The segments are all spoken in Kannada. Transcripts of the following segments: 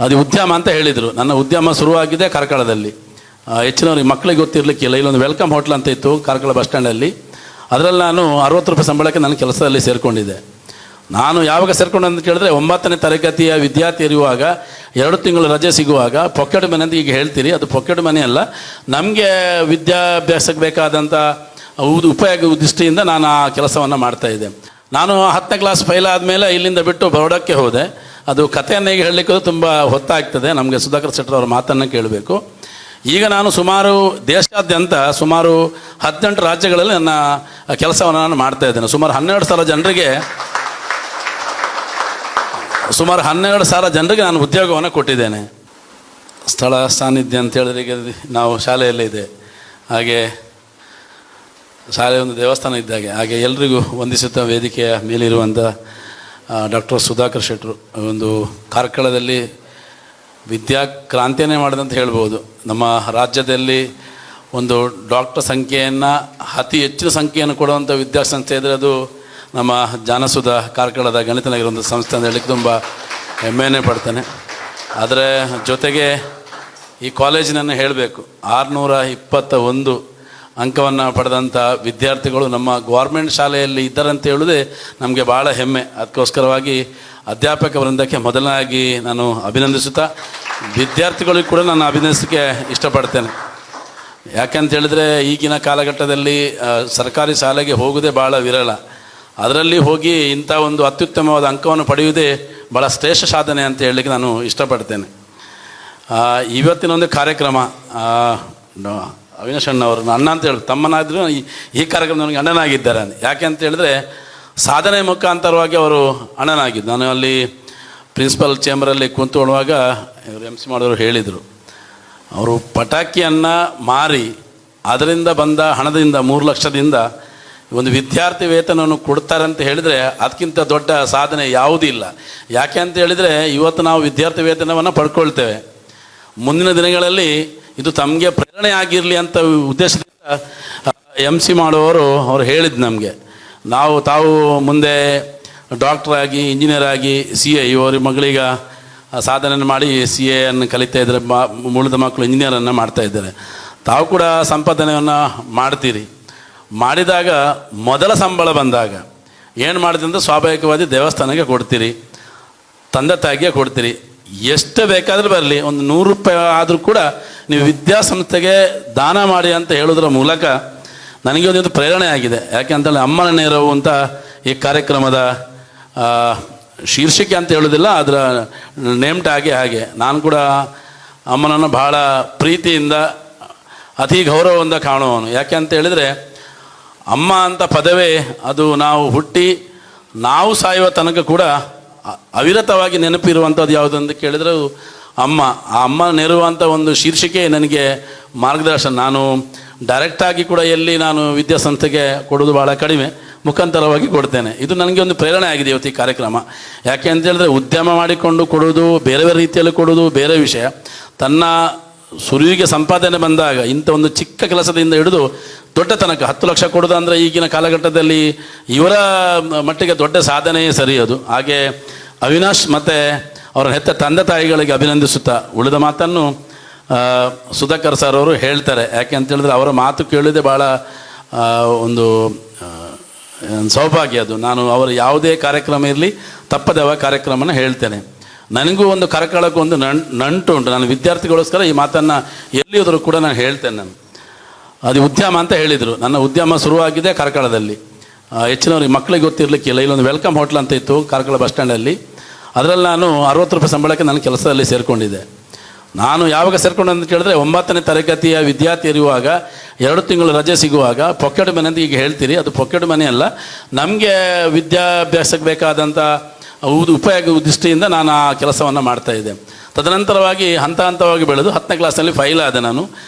ಅದು ಉದ್ಯಮ ಅಂತ ಹೇಳಿದರು. ನನ್ನ ಉದ್ಯಮ ಶುರುವಾಗಿದೆ ಕಾರ್ಕಳದಲ್ಲಿ. ಹೆಚ್ಚಿನವ್ರಿಗೆ ಮಕ್ಕಳಿಗೆ ಗೊತ್ತಿರಲಿಕ್ಕಿಲ್ಲ. ಇಲ್ಲೊಂದು ವೆಲ್ಕಮ್ ಹೋಟ್ಲ್ ಅಂತ ಇತ್ತು ಕಾರ್ಕಳ ಬಸ್ ಸ್ಟ್ಯಾಂಡಲ್ಲಿ. ಅದರಲ್ಲಿ ನಾನು 60 ರೂಪಾಯಿ ಸಂಬಳಕ್ಕೆ ನನ್ನ ಕೆಲಸದಲ್ಲಿ ಸೇರಿಕೊಂಡಿದ್ದೆ. ನಾನು ಯಾವಾಗ ಸೇರಿಕೊಂಡೆ ಅಂತ ಕೇಳಿದ್ರೆ 9ನೇ ತರಗತಿಯ ವಿದ್ಯಾರ್ಥಿ ಇರುವಾಗ 2 ತಿಂಗಳು ರಜೆ ಸಿಗುವಾಗ ಪಾಕೆಟ್ ಮನಿ ಅಂತ ಈಗ ಹೇಳ್ತೀರಿ, ಅದು ಪಾಕೆಟ್ ಮನಿ ಅಲ್ಲ, ನಮಗೆ ವಿದ್ಯಾಭ್ಯಾಸಕ್ಕೆ ಬೇಕಾದಂಥ ಉಪಯೋಗ ದೃಷ್ಟಿಯಿಂದ ನಾನು ಆ ಕೆಲಸವನ್ನು ಮಾಡ್ತಾಯಿದ್ದೆ. ನಾನು 10ನೇ ಕ್ಲಾಸ್ ಫೈಲ್ ಆದಮೇಲೆ ಇಲ್ಲಿಂದ ಬಿಟ್ಟು ಬರೋಡಕ್ಕೆ ಹೋದೆ. ಅದು ಕಥೆಯನ್ನು ಈಗ ಹೇಳಲಿಕ್ಕೆ ತುಂಬ ಹೊತ್ತಾಗ್ತದೆ, ನಮಗೆ ಸುಧಾಕರ್ ಶೆಟ್ಟರ್ ಅವರ ಮಾತನ್ನು ಕೇಳಬೇಕು. ಈಗ ನಾನು ಸುಮಾರು ದೇಶಾದ್ಯಂತ ಸುಮಾರು 18 ರಾಜ್ಯಗಳಲ್ಲಿ ನನ್ನ ಕೆಲಸವನ್ನು ನಾನು ಮಾಡ್ತಾಯಿದ್ದೇನೆ. ಸುಮಾರು 12,000 ಜನರಿಗೆ ನಾನು ಉದ್ಯೋಗವನ್ನು ಕೊಟ್ಟಿದ್ದೇನೆ. ಸ್ಥಳ ಸಾನ್ನಿಧ್ಯ ಅಂತ ಹೇಳಿದ್ರೆ ಈಗ ನಾವು ಶಾಲೆಯಲ್ಲೇ ಇದೆ, ಹಾಗೆ ಶಾಲೆ ಒಂದು ದೇವಸ್ಥಾನ ಇದ್ದಾಗೆ. ಹಾಗೆ ಎಲ್ರಿಗೂ ವಂದಿಸುತ್ತಾ ವೇದಿಕೆಯ ಮೇಲಿರುವಂಥ ಡಾಕ್ಟರ್ ಸುಧಾಕರ್ ಶೆಟ್ಟರು ಒಂದು ಕಾರ್ಕಳದಲ್ಲಿ ವಿದ್ಯಾಕ್ರಾಂತಿಯನ್ನೇ ಮಾಡಿದಂತ ಹೇಳ್ಬೋದು. ನಮ್ಮ ರಾಜ್ಯದಲ್ಲಿ ಒಂದು ಡಾಕ್ಟರ್ ಸಂಖ್ಯೆಯನ್ನು ಅತಿ ಹೆಚ್ಚಿನ ಸಂಖ್ಯೆಯನ್ನು ಕೊಡುವಂಥ ವಿದ್ಯಾಸಂಸ್ಥೆ ಇದ್ದರೆ ಅದು ನಮ್ಮ ಜ್ಞಾನಸುಧ ಕಾರ್ಕಳದ ಗಣಿತನಾಗಿರುವಂಥ ಸಂಸ್ಥೆ ಅಂತ ಹೇಳಲಿಕ್ಕೆ ತುಂಬ ಹೆಮ್ಮೆಯೇ ಪಡ್ತೇನೆ. ಅದರ ಜೊತೆಗೆ ಈ ಕಾಲೇಜಿನನ್ನು ಹೇಳಬೇಕು, 621 ಅಂಕವನ್ನು ಪಡೆದಂಥ ವಿದ್ಯಾರ್ಥಿಗಳು ನಮ್ಮ ಗೌರ್ಮೆಂಟ್ ಶಾಲೆಯಲ್ಲಿ ಇದ್ದಾರಂತ ಹೇಳೋದೇ ನಮಗೆ ಭಾಳ ಹೆಮ್ಮೆ. ಅದಕ್ಕೋಸ್ಕರವಾಗಿ ಅಧ್ಯಾಪಕ ವೃಂದಕ್ಕೆ ಮೊದಲನಾಗಿ ನಾನು ಅಭಿನಂದಿಸುತ್ತಾ ವಿದ್ಯಾರ್ಥಿಗಳಿಗೂ ಕೂಡ ನಾನು ಅಭಿನಂದಿಸೋಕ್ಕೆ ಇಷ್ಟಪಡ್ತೇನೆ. ಯಾಕೆಂತ ಹೇಳಿದ್ರೆ ಈಗಿನ ಕಾಲಘಟ್ಟದಲ್ಲಿ ಸರ್ಕಾರಿ ಶಾಲೆಗೆ ಹೋಗೋದೇ ಭಾಳ ವಿರಳ. ಅದರಲ್ಲಿ ಹೋಗಿ ಇಂಥ ಒಂದು ಅತ್ಯುತ್ತಮವಾದ ಅಂಕವನ್ನು ಪಡೆಯುವುದೇ ಭಾಳ ಶ್ರೇಷ್ಠ ಸಾಧನೆ ಅಂತ ಹೇಳಲಿಕ್ಕೆ ನಾನು ಇಷ್ಟಪಡ್ತೇನೆ. ಇವತ್ತಿನ ಒಂದು ಕಾರ್ಯಕ್ರಮ ಅವಿನಾಶ್ ಅಣ್ಣವರು ಅಣ್ಣ ಅಂತ ಹೇಳಿ ತಮ್ಮನಾದರೂ ಈ ಕಾರ್ಯಕ್ರಮ ನನಗೆ ಅಣ್ಣನಾಗಿದ್ದಾರೆ. ಯಾಕೆ ಅಂತ ಹೇಳಿದ್ರೆ ಸಾಧನೆ ಮುಖಾಂತರವಾಗಿ ಅವರು ಅಣ್ಣನಾಗಿದ್ದು. ನಾನು ಅಲ್ಲಿ ಪ್ರಿನ್ಸಿಪಲ್ ಚೇಂಬರಲ್ಲಿ ಕೂತ್ಕೊಳ್ಳುವಾಗ ಇವರು MC ಮಾಡೋರು ಹೇಳಿದರು, ಅವರು ಪಟಾಕಿಯನ್ನು ಮಾರಿ ಅದರಿಂದ ಬಂದ ಹಣದಿಂದ 3 ಲಕ್ಷದಿಂದ ಒಂದು ವಿದ್ಯಾರ್ಥಿ ವೇತನವನ್ನು ಕೊಡ್ತಾರೆ ಅಂತ ಹೇಳಿದರೆ ಅದಕ್ಕಿಂತ ದೊಡ್ಡ ಸಾಧನೆ ಯಾವುದೂ ಇಲ್ಲ. ಯಾಕೆ ಅಂತ ಹೇಳಿದರೆ ಇವತ್ತು ನಾವು ವಿದ್ಯಾರ್ಥಿ ವೇತನವನ್ನು ಪಡ್ಕೊಳ್ತೇವೆ, ಮುಂದಿನ ದಿನಗಳಲ್ಲಿ ಇದು ತಮಗೆ ಪ್ರೇರಣೆ ಆಗಿರಲಿ ಅಂತ ಉದ್ದೇಶದಿಂದ MC ಮಾಡುವವರು ಅವರು ಹೇಳಿದ್ದು ನಮಗೆ, ತಾವು ಮುಂದೆ ಡಾಕ್ಟ್ರಾಗಿ ಇಂಜಿನಿಯರ್ ಆಗಿ CA ಇವರ ಮಗಳಿಗೆ ಸಾಧನೆಯನ್ನು ಮಾಡಿ CA ಅನ್ನು ಕಲಿತಾ ಇದ್ದಾರೆ, ಉಳಿದ ಮಕ್ಕಳು ಇಂಜಿನಿಯರನ್ನು ಮಾಡ್ತಾಯಿದ್ದಾರೆ. ತಾವು ಕೂಡ ಸಂಪಾದನೆಯನ್ನು ಮಾಡ್ತೀರಿ. ಮಾಡಿದಾಗ ಮೊದಲ ಸಂಬಳ ಬಂದಾಗ ಏನು ಮಾಡಿದೆ ಅಂತ ಸ್ವಾಭಾವಿಕವಾಗಿ ದೇವಸ್ಥಾನಕ್ಕೆ ಕೊಡ್ತೀರಿ, ತಂದೆ ತಾಯಿಗೆ ಕೊಡ್ತೀರಿ. ಎಷ್ಟು ಬೇಕಾದರೂ ಬರಲಿ, ಒಂದು 100 ರೂಪಾಯಿ ಆದರೂ ಕೂಡ ನೀವು ವಿದ್ಯಾಸಂಸ್ಥೆಗೆ ದಾನ ಮಾಡಿ ಅಂತ ಹೇಳೋದ್ರ ಮೂಲಕ ನನಗೆ ಒಂದು ಪ್ರೇರಣೆ ಆಗಿದೆ. ಯಾಕೆ ಅಂತೇಳಿ ಅಮ್ಮನ ನೆರವು ಅಂತ ಈ ಕಾರ್ಯಕ್ರಮದ ಶೀರ್ಷಿಕೆ ಅಂತ ಹೇಳೋದಿಲ್ಲ, ಅದರ ನೇಮ್ ಟ್ಯಾಗೇ ಹಾಗೆ. ನಾನು ಕೂಡ ಅಮ್ಮನನ್ನು ಭಾಳ ಪ್ರೀತಿಯಿಂದ ಅತಿ ಗೌರವದಿಂದ ಕಾಣುವವನು. ಯಾಕೆ ಅಂತ ಹೇಳಿದರೆ ಅಮ್ಮ ಅಂತ ಪದವೇ ಅದು ನಾವು ಹುಟ್ಟಿ ನಾವು ಸಾಯುವ ತನಕ ಕೂಡ ಅವಿರತವಾಗಿ ನೆನಪಿರುವಂಥದ್ದು ಯಾವುದಂತ ಕೇಳಿದರೆ ಅಮ್ಮ. ಆ ಅಮ್ಮ ನೆರವಂಥ ಒಂದು ಶೀರ್ಷಿಕೆ ನನಗೆ ಮಾರ್ಗದರ್ಶನ. ನಾನು ಡೈರೆಕ್ಟಾಗಿ ಕೂಡ ಎಲ್ಲಿ ನಾನು ವಿದ್ಯಾಸಂಸ್ಥೆಗೆ ಕೊಡೋದು ಭಾಳ ಕಡಿಮೆ, ಮುಖಾಂತರವಾಗಿ ಕೊಡ್ತೇನೆ. ಇದು ನನಗೆ ಒಂದು ಪ್ರೇರಣೆ ಆಗಿದೆ ಇವತ್ತು ಈ ಕಾರ್ಯಕ್ರಮ. ಯಾಕೆ ಅಂತ ಹೇಳಿದ್ರೆ ಉದ್ಯಮ ಮಾಡಿಕೊಂಡು ಕೊಡೋದು ಬೇರೆ ಬೇರೆ ರೀತಿಯಲ್ಲಿ ಕೊಡೋದು ಬೇರೆ ವಿಷಯ. ತನ್ನ ಸುರುವಿಗೆ ಸಂಪಾದನೆ ಬಂದಾಗ ಇಂಥ ಒಂದು ಚಿಕ್ಕ ಕೆಲಸದಿಂದ ಹಿಡಿದು ದೊಡ್ಡ ತನಕ 10 ಲಕ್ಷ ಕೊಡೋದು ಅಂದರೆ ಈಗಿನ ಕಾಲಘಟ್ಟದಲ್ಲಿ ಇವರ ಮಟ್ಟಿಗೆ ದೊಡ್ಡ ಸಾಧನೆಯೇ ಸರಿಯೋದು. ಹಾಗೆ ಅವಿನಾಶ್ ಮತ್ತು ಅವರ ಹೆತ್ತ ತಂದೆ ತಾಯಿಗಳಿಗೆ ಅಭಿನಂದಿಸುತ್ತಾ ಉಳಿದ ಮಾತನ್ನು ಸುಧಾಕರ್ ಸರ್ ಅವರು ಹೇಳ್ತಾರೆ. ಯಾಕೆ ಅಂತ ಹೇಳಿದ್ರೆ ಅವರ ಮಾತು ಕೇಳೋದೇ ಭಾಳ ಒಂದು ಸೌಭಾಗ್ಯ. ಅದು ನಾನು ಅವರ ಯಾವುದೇ ಕಾರ್ಯಕ್ರಮ ಇರಲಿ ತಪ್ಪದೆ ಅವರ ಕಾರ್ಯಕ್ರಮನ ಹೇಳ್ತೇನೆ. ನನಗೂ ಒಂದು ಕಾರ್ಕಳಕ್ಕೆ ಒಂದು ನಂಟು ಉಂಟು. ನಾನು ವಿದ್ಯಾರ್ಥಿಗೋಸ್ಕರ ಈ ಮಾತನ್ನು ಎಲ್ಲಿಯೋದರೂ ಕೂಡ ನಾನು ಹೇಳ್ತೇನೆ. ಅದು ಉದ್ಯಮ ಅಂತ ಹೇಳಿದರು. ನನ್ನ ಉದ್ಯಮ ಶುರುವಾಗಿದೆ ಕಾರ್ಕಳದಲ್ಲಿ. ಹೆಚ್ಚಿನವ್ರಿಗೆ ಮಕ್ಕಳಿಗೆ ಗೊತ್ತಿರಲಿಕ್ಕಿಲ್ಲ. ಇಲ್ಲೊಂದು ವೆಲ್ಕಮ್ ಹೋಟ್ಲ್ ಅಂತ ಇತ್ತು ಕಾರ್ಕಳ ಬಸ್ ಸ್ಟ್ಯಾಂಡಲ್ಲಿ. ಅದರಲ್ಲಿ ನಾನು 60 ರೂಪಾಯಿ ಸಂಬಳಕ್ಕೆ ನನ್ನ ಕೆಲಸದಲ್ಲಿ ಸೇರಿಕೊಂಡಿದ್ದೆ. ನಾನು ಯಾವಾಗ ಸೇರಿಕೊಂಡೆ ಅಂತ ಕೇಳಿದ್ರೆ 9ನೇ ತರಗತಿಯ ವಿದ್ಯಾರ್ಥಿ ಇರುವಾಗ 2 ತಿಂಗಳು ರಜೆ ಸಿಗುವಾಗ ಪಾಕೆಟ್ ಮನಿ ಅಂತ ಈಗ ಹೇಳ್ತೀರಿ, ಅದು ಪಾಕೆಟ್ ಮನಿ ಅಲ್ಲ, ನಮಗೆ ವಿದ್ಯಾಭ್ಯಾಸಕ್ಕೆ ಬೇಕಾದಂಥ ಉಪಯೋಗ ದೃಷ್ಟಿಯಿಂದ ನಾನು ಆ ಕೆಲಸವನ್ನು ಮಾಡ್ತಾಯಿದ್ದೆ. ತದನಂತರವಾಗಿ ಹಂತ ಹಂತವಾಗಿ ಬೆಳೆದು 10ನೇ ಕ್ಲಾಸಲ್ಲಿ ಫೈಲ್ ಆದೆ ನಾನು.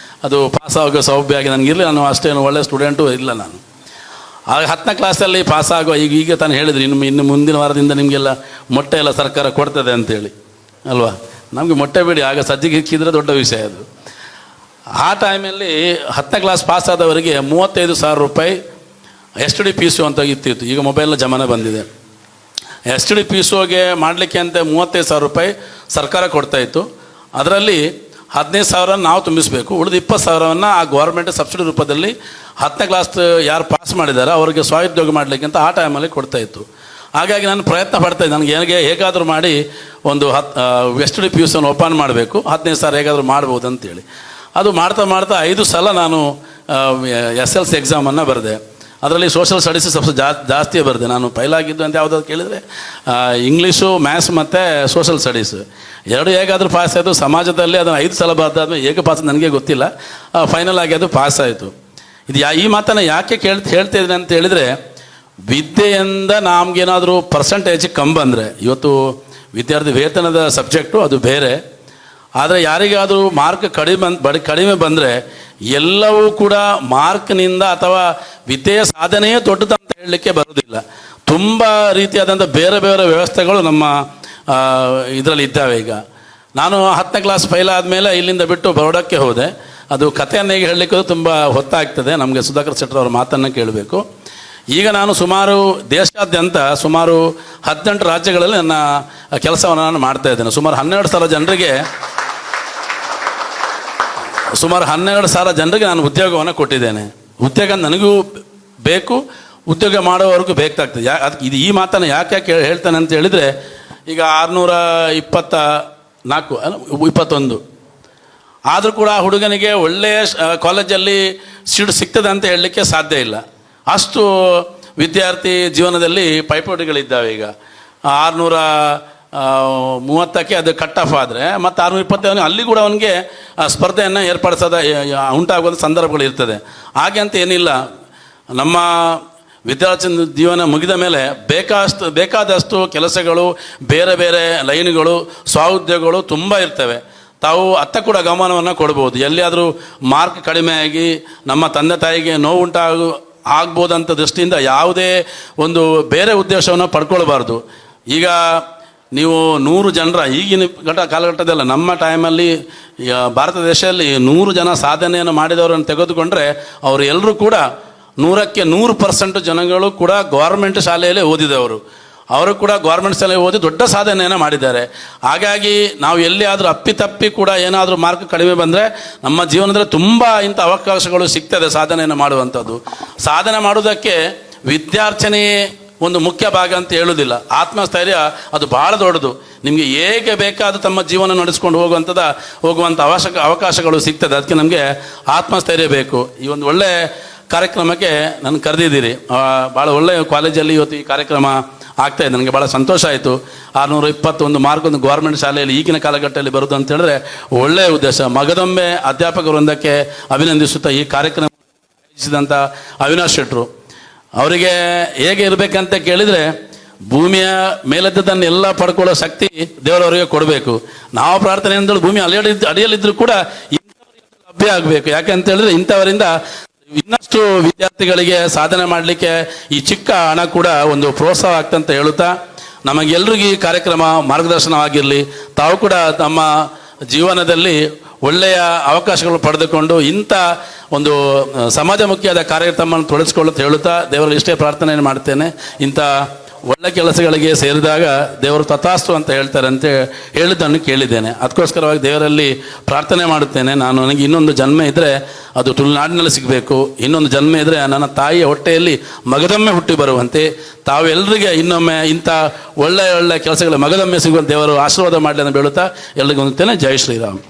ಅದು ಪಾಸಾಗೋ ಸೌಭಾಗ್ಯ ನನಗಿರಲಿ, ನಾನು ಅಷ್ಟೇನು ಒಳ್ಳೆಯ ಸ್ಟೂಡೆಂಟು ಇಲ್ಲ ನಾನು. ಆಗ 10ನೇ ಕ್ಲಾಸಲ್ಲಿ ಪಾಸಾಗುವ ಈಗ ತಾನು ಹೇಳಿದ್ರಿ, ಇನ್ನು ಮುಂದಿನ ವಾರದಿಂದ ನಿಮಗೆಲ್ಲ ಮೊಟ್ಟೆ ಎಲ್ಲ ಸರ್ಕಾರ ಕೊಡ್ತದೆ ಅಂತೇಳಿ ಅಲ್ವಾ. ನಮಗೆ ಮೊಟ್ಟೆ ಬಿಡಿ, ಆಗ ಸಜ್ಜಿಗೆ ಇಕ್ಕಿದ್ರೆ ದೊಡ್ಡ ವಿಷಯ ಅದು. ಆ ಟೈಮಲ್ಲಿ 10ನೇ ಕ್ಲಾಸ್ ಪಾಸಾದವರಿಗೆ 35,000 ರೂಪಾಯಿ STD ಫೀಸು ಅಂತ ಇತ್ತಿತ್ತು. ಈಗ ಮೊಬೈಲ್ನ ಜಮಾನ ಬಂದಿದೆ. STD PSOಗೆ ಮಾಡಲಿಕ್ಕೆ ಅಂತ 35,000 ರೂಪಾಯಿ ಸರ್ಕಾರ ಕೊಡ್ತಾಯಿತ್ತು. ಅದರಲ್ಲಿ 15,000 ನಾವು ತುಂಬಿಸಬೇಕು, ಉಳಿದ 20,000ವನ್ನು ಆ ಗೌರ್ಮೆಂಟ್ ಸಬ್ಸಿಡಿ ರೂಪದಲ್ಲಿ 10ನೇ ಕ್ಲಾಸ್ ಯಾರು ಪಾಸ್ ಮಾಡಿದ್ದಾರೆ ಅವರಿಗೆ ಸ್ವಉದ್ಯೋಗ ಮಾಡಲಿಕ್ಕೆ ಅಂತ ಆ ಟೈಮಲ್ಲಿ ಕೊಡ್ತಾಯಿತ್ತು. ಹಾಗಾಗಿ ನಾನು ಪ್ರಯತ್ನ ಪಡ್ತಾಯಿದ್ದೆ, ನನಗೆ ಹೇಗಾದರೂ ಮಾಡಿ ಒಂದು STD PSOನ ಓಪನ್ ಮಾಡಬೇಕು, 15,000 ಹೇಗಾದರೂ ಮಾಡ್ಬೋದು ಅಂತೇಳಿ. ಅದು ಮಾಡ್ತಾ 5 ಸಲ ನಾನು SLC ಎಕ್ಸಾಮನ್ನು ಬರೆದೆ. ಅದರಲ್ಲಿ ಸೋಷಲ್ ಸ್ಟಡೀಸ್ ಸ್ವಲ್ಪ ಜಾಸ್ತಿ ಬರೆದೆ. ನಾನು ಫೈಲಾಗಿದ್ದು ಅಂತ ಯಾವುದಾದ್ರು ಕೇಳಿದರೆ ಇಂಗ್ಲೀಷು, ಮ್ಯಾಥ್ಸ್ ಮತ್ತು ಸೋಷಲ್ ಸ್ಟಡೀಸ್ ಎರಡು ಹೇಗಾದರೂ ಪಾಸ್ ಆಯಿತು. ಸಮಾಜದಲ್ಲಿ ಅದನ್ನು 5 ಸಲ ಬರೆದಾದ್ಮೇಲೆ ಹೇಗೆ ಪಾಸ್ ನನಗೆ ಗೊತ್ತಿಲ್ಲ, ಫೈನಲ್ ಆಗಿ ಅದು ಪಾಸ್ ಆಯಿತು. ಇದು ಈ ಮಾತನ್ನು ಯಾಕೆ ಹೇಳ್ತಿದ್ದೀನಿ ಅಂತ ಹೇಳಿದರೆ, ವಿದ್ಯೆಯಿಂದ ನಮಗೇನಾದರೂ ಪರ್ಸೆಂಟೇಜ್ ಕಮ್ಮಿ ಬಂದರೆ, ಇವತ್ತು ವಿದ್ಯಾರ್ಥಿ ವೇತನದ ಸಬ್ಜೆಕ್ಟು ಅದು ಬೇರೆ, ಆದರೆ ಯಾರಿಗಾದರೂ ಮಾರ್ಕ್ ಕಡಿಮೆ ಬಂದರೆ ಎಲ್ಲವೂ ಕೂಡ ಮಾರ್ಕ್ನಿಂದ ಅಥವಾ ವಿದ್ಯೆಯ ಸಾಧನೆಯೇ ದೊಡ್ಡದಂತ ಹೇಳಲಿಕ್ಕೆ ಬರೋದಿಲ್ಲ. ತುಂಬ ರೀತಿಯಾದಂಥ ಬೇರೆ ಬೇರೆ ವ್ಯವಸ್ಥೆಗಳು ನಮ್ಮ ಇದರಲ್ಲಿ ಇದ್ದಾವೆ. ಈಗ ನಾನು 10ನೇ ಕ್ಲಾಸ್ ಫೈಲ್ ಆದಮೇಲೆ ಇಲ್ಲಿಂದ ಬಿಟ್ಟು ಬರೋಡಕ್ಕೆ ಹೋದೆ. ಅದು ಕಥೆಯನ್ನು ಹೇಗೆ ಹೇಳಲಿಕ್ಕೆ ತುಂಬ ಹೊತ್ತಾಗ್ತದೆ, ನಮಗೆ ಸುಧಾಕರ್ ಶೆಟ್ಟರ್ ಅವರ ಮಾತನ್ನು ಕೇಳಬೇಕು. ಈಗ ನಾನು ಸುಮಾರು ದೇಶಾದ್ಯಂತ ಸುಮಾರು 18 ರಾಜ್ಯಗಳಲ್ಲಿ ನನ್ನ ಕೆಲಸವನ್ನು ನಾನು ಮಾಡ್ತಾ ಇದ್ದೇನೆ. ಸುಮಾರು 12,000 ಜನರಿಗೆ ನಾನು ಉದ್ಯೋಗವನ್ನು ಕೊಟ್ಟಿದ್ದೇನೆ. ಉದ್ಯೋಗ ನನಗೂ ಬೇಕು, ಉದ್ಯೋಗ ಮಾಡೋವರೆಗೂ ಬೇಕಾಗ್ತದೆ. ಇದು ಈ ಮಾತನ್ನು ಯಾಕೆ ಹೇಳ್ತಾನೆ ಅಂತ ಹೇಳಿದರೆ, ಈಗ 624 ಆದರೂ ಕೂಡ ಹುಡುಗನಿಗೆ ಒಳ್ಳೆಯ ಕಾಲೇಜಲ್ಲಿ ಸೀಟ್ ಸಿಗ್ತದೆ ಅಂತ ಹೇಳಲಿಕ್ಕೆ ಸಾಧ್ಯ ಇಲ್ಲ. ಅಷ್ಟು ವಿದ್ಯಾರ್ಥಿ ಜೀವನದಲ್ಲಿ ಪೈಪೋಟಿಗಳಿದ್ದಾವೆ. ಈಗ 630ಕ್ಕೆ ಅದು ಕಟ್ ಆಫ್ ಆದರೆ ಮತ್ತು 620 ಅಲ್ಲಿ ಕೂಡ ಅವನಿಗೆ ಸ್ಪರ್ಧೆಯನ್ನು ಉಂಟಾಗುವಂಥ ಸಂದರ್ಭಗಳು ಇರ್ತದೆ. ಹಾಗೆ ಅಂತ ಏನಿಲ್ಲ, ನಮ್ಮ ವಿದ್ಯಾರ್ಥಿ ಜೀವನ ಮುಗಿದ ಮೇಲೆ ಬೇಕಾದಷ್ಟು ಕೆಲಸಗಳು, ಬೇರೆ ಬೇರೆ ಲೈನ್ಗಳು, ಸ್ವಉದ್ಯೋಗಗಳು ತುಂಬ ಇರ್ತವೆ. ತಾವು ಅತ್ತ ಕೂಡ ಗಮನವನ್ನು ಕೊಡ್ಬೋದು. ಎಲ್ಲಿಯಾದರೂ ಮಾರ್ಕ್ ಕಡಿಮೆಯಾಗಿ ನಮ್ಮ ತಂದೆ ತಾಯಿಗೆ ನೋವು ಆಗ್ಬೋದಂಥ ದೃಷ್ಟಿಯಿಂದ ಯಾವುದೇ ಒಂದು ಬೇರೆ ಉದ್ದೇಶವನ್ನು ಪಡ್ಕೊಳ್ಬಾರ್ದು. ಈಗ ನೀವು 100 ಜನರ ಈಗಿನ ಕಾಲಘಟ್ಟದಲ್ಲ, ನಮ್ಮ ಟೈಮಲ್ಲಿ ಭಾರತ ದೇಶದಲ್ಲಿ 100 ಜನ ಸಾಧನೆಯನ್ನು ಮಾಡಿದವರನ್ನು ತೆಗೆದುಕೊಂಡ್ರೆ ಅವರು ಎಲ್ಲರೂ ಕೂಡ 100ಕ್ಕೆ 100% ಜನಗಳು ಕೂಡ ಗೌರ್ಮೆಂಟ್ ಶಾಲೆಯಲ್ಲೇ ಓದಿದವರು. ಅವರು ಕೂಡ ಗೌರ್ಮೆಂಟ್ ಶಾಲೆಗೆ ಓದಿ ದೊಡ್ಡ ಸಾಧನೆಯನ್ನು ಮಾಡಿದ್ದಾರೆ. ಹಾಗಾಗಿ ನಾವು ಎಲ್ಲಿಯಾದರೂ ಅಪ್ಪಿತಪ್ಪಿ ಕೂಡ ಏನಾದರೂ ಮಾರ್ಕ್ ಕಡಿಮೆ ಬಂದರೆ ನಮ್ಮ ಜೀವನದಲ್ಲಿ ತುಂಬ ಇಂಥ ಅವಕಾಶಗಳು ಸಿಗ್ತದೆ ಸಾಧನೆಯನ್ನು ಮಾಡುವಂಥದ್ದು. ಸಾಧನೆ ಮಾಡುವುದಕ್ಕೆ ವಿದ್ಯಾರ್ಚನೆ ಒಂದು ಮುಖ್ಯ ಭಾಗ ಅಂತ ಹೇಳೋದಿಲ್ಲ. ಆತ್ಮಸ್ಥೈರ್ಯ ಅದು ಭಾಳ ದೊಡ್ಡದು. ನಿಮಗೆ ಹೇಗೆ ಬೇಕಾದ ತಮ್ಮ ಜೀವನ ನಡೆಸ್ಕೊಂಡು ಹೋಗುವಂಥ ಅವಕಾಶಗಳು ಸಿಗ್ತದೆ. ಅದಕ್ಕೆ ನಮಗೆ ಆತ್ಮಸ್ಥೈರ್ಯ ಬೇಕು. ಈ ಒಂದು ಒಳ್ಳೆಯ ಕಾರ್ಯಕ್ರಮಕ್ಕೆ ನಾನು ಕರೆದಿದ್ದೀರಿ. ಭಾಳ ಒಳ್ಳೆಯ ಕಾಲೇಜಲ್ಲಿ ಇವತ್ತು ಈ ಕಾರ್ಯಕ್ರಮ ಆಗ್ತಾಯಿದೆ. ನನಗೆ ಭಾಳ ಸಂತೋಷ ಆಯಿತು. 621 ಮಾರ್ಕ್ ಒಂದು ಗೌರ್ಮೆಂಟ್ ಶಾಲೆಯಲ್ಲಿ ಈಗಿನ ಕಾಲಘಟ್ಟದಲ್ಲಿ ಬರೋದು ಅಂತ ಹೇಳಿದ್ರೆ ಒಳ್ಳೆಯ ಉದ್ದೇಶ. ಮಗದೊಮ್ಮೆ ಅಧ್ಯಾಪಕ ವೃಂದಕ್ಕೆ ಅಭಿನಂದಿಸುತ್ತಾ ಈ ಕಾರ್ಯಕ್ರಮ ಆಯೋಜಿಸಿದಂಥ ಅವಿನಾಶ್ ಶೆಟ್ಟರು ಅವರಿಗೆ ಹೇಗೆ ಇರಬೇಕಂತ ಕೇಳಿದರೆ, ಭೂಮಿಯ ಮೇಲದ್ದನ್ನು ಎಲ್ಲ ಪಡ್ಕೊಳ್ಳೋ ಶಕ್ತಿ ದೇವರವರಿಗೆ ಕೊಡಬೇಕು. ನಾವು ಪ್ರಾರ್ಥನೆ ಅಂತೇಳಿ ಭೂಮಿ ಅಡಿಯಲ್ಲಿದ್ದರೂ ಕೂಡ ಇಂಥವರಿಗೆ ಲಭ್ಯ ಆಗಬೇಕು. ಯಾಕೆ ಅಂತ ಹೇಳಿದ್ರೆ ಇಂಥವರಿಂದ ಇನ್ನಷ್ಟು ವಿದ್ಯಾರ್ಥಿಗಳಿಗೆ ಸಾಧನೆ ಮಾಡಲಿಕ್ಕೆ ಈ ಚಿಕ್ಕ ಹಣ ಕೂಡ ಒಂದು ಪ್ರೋತ್ಸಾಹ ಆಗ್ತಂತ ಹೇಳುತ್ತಾ, ನಮಗೆಲ್ಲರಿಗೂ ಈ ಕಾರ್ಯಕ್ರಮ ಮಾರ್ಗದರ್ಶನವಾಗಿರಲಿ. ತಾವು ಕೂಡ ತಮ್ಮ ಜೀವನದಲ್ಲಿ ಒಳ್ಳೆಯ ಅವಕಾಶಗಳು ಪಡೆದುಕೊಂಡು ಇಂಥ ಒಂದು ಸಮಾಜಮುಖಿಯಾದ ಕಾರ್ಯಕ್ರಮವನ್ನು ತೊಡಗಿಸ್ಕೊಳ್ಳುತ್ತಾ ಹೇಳುತ್ತಾ ದೇವರಲ್ಲಿ ಇಷ್ಟೇ ಪ್ರಾರ್ಥನೆಯನ್ನು ಮಾಡ್ತೇನೆ. ಇಂಥ ಒಳ್ಳೆ ಕೆಲಸಗಳಿಗೆ ಸೇರಿದಾಗ ದೇವರು ತಥಾಸ್ತು ಅಂತ ಹೇಳ್ತಾರೆ ಅಂತ ಹೇಳಿದ್ದನ್ನು ಕೇಳಿದ್ದೇನೆ. ಅದಕ್ಕೋಸ್ಕರವಾಗಿ ದೇವರಲ್ಲಿ ಪ್ರಾರ್ಥನೆ ಮಾಡುತ್ತೇನೆ. ನನಗೆ ಇನ್ನೊಂದು ಜನ್ಮ ಇದ್ದರೆ ಅದು ತುಳುನಾಡಿನಲ್ಲಿ ಸಿಗಬೇಕು. ಇನ್ನೊಂದು ಜನ್ಮ ಇದ್ದರೆ ನನ್ನ ತಾಯಿಯ ಹೊಟ್ಟೆಯಲ್ಲಿ ಮಗದೊಮ್ಮೆ ಹುಟ್ಟಿ ಬರುವಂತೆ, ತಾವೆಲ್ಲರಿಗೆ ಇನ್ನೊಮ್ಮೆ ಇಂಥ ಒಳ್ಳೆಯ ಕೆಲಸಗಳ ಮಗದೊಮ್ಮೆ ಸಿಗುವಂತೆ ದೇವರು ಆಶೀರ್ವಾದ ಮಾಡಲಿ ಅಂತ ಹೇಳುತ್ತಾ ಎಲ್ರಿಗೂ ಹೊಂದುತ್ತೇನೆ. ಜೈ ಶ್ರೀರಾಮ್.